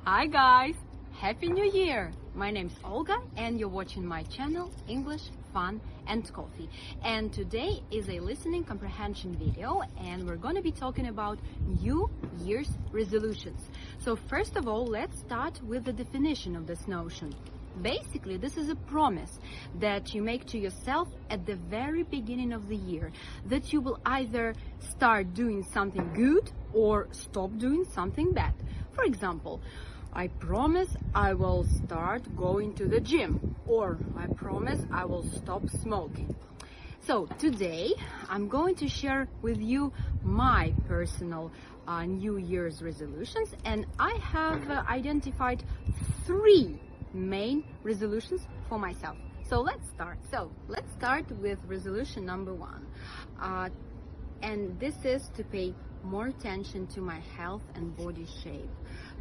Hi guys! Happy New Year! My name's Olga and you're watching my channel English, Fun and Coffee. And today is a listening comprehension video and we're going to be talking about New Year's resolutions. So first of all, let's start with the definition of this notion. Basically, this is a promise that you make to yourself at the very beginning of the year that you will either start doing something good or stop doing something bad. For example, I promise I will start going to the gym, or I promise I will stop smoking. So today I'm going to share with you my personal New Year's resolutions, and I have identified 3 main resolutions for myself. So let's start with resolution number 1, and this is to pay more attention to my health and body shape.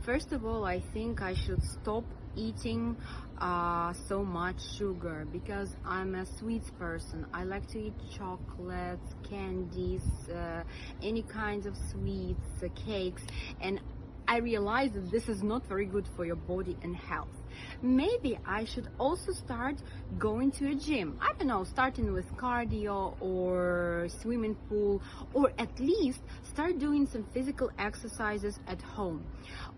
First of all, I think I should stop eating so much sugar because I'm a sweets person. I like to eat chocolates, candies, any kinds of sweets, cakes, and I realize that this is not very good for your body and health. Maybe I should also start going to a gym. I don't know, starting with cardio or swimming pool, or at least start doing some physical exercises at home.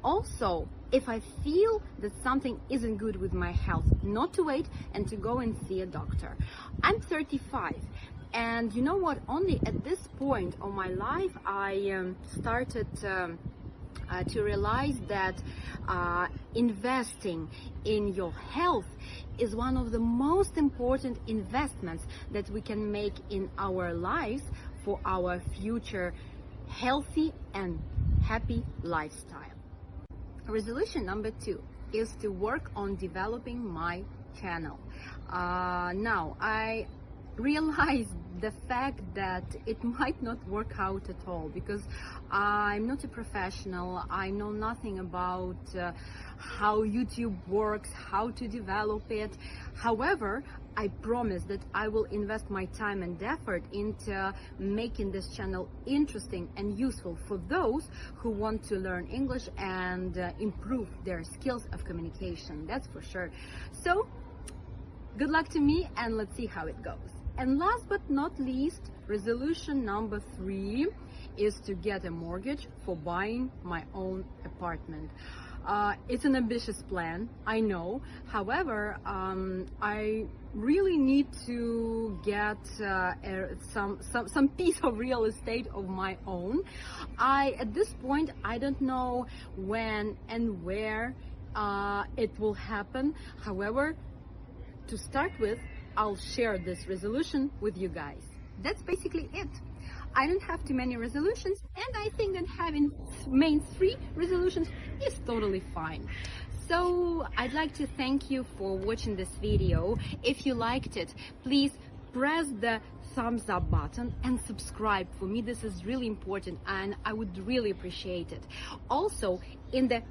Also, if I feel that something isn't good with my health, not to wait and to go and see a doctor. I'm 35. And you know what? Only at this point of my life, I started to realize that investing in your health is one of the most important investments that we can make in our lives for our future healthy and happy lifestyle. Resolution number 2 is to work on developing my channel. Now, I realize the fact that it might not work out at all because I'm not a professional. I know nothing about how YouTube works, how to develop it. However, I promise that I will invest my time and effort into making this channel interesting and useful for those who want to learn English and improve their skills of communication. That's for sure. So, good luck to me and let's see how it goes. And last but not least, resolution number 3 is to get a mortgage for buying my own apartment. It's an ambitious plan, I know. However, I really need to get some piece of real estate of my own. At this point, I don't know when and where it will happen. However, to start with, I'll share this resolution with you guys. That's basically it. I don't have too many resolutions, and I think that having main 3 resolutions is totally fine. So I'd like to thank you for watching this video. If you liked it, please press the thumbs up button and subscribe. For me, this is really important and I would really appreciate it. Also, in the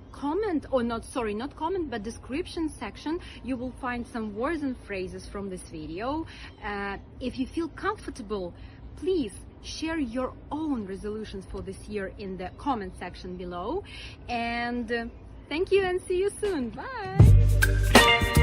description section, you will find some words and phrases from this video. If you feel comfortable, please share your own resolutions for this year in the comment section below. And thank you and see you soon. Bye!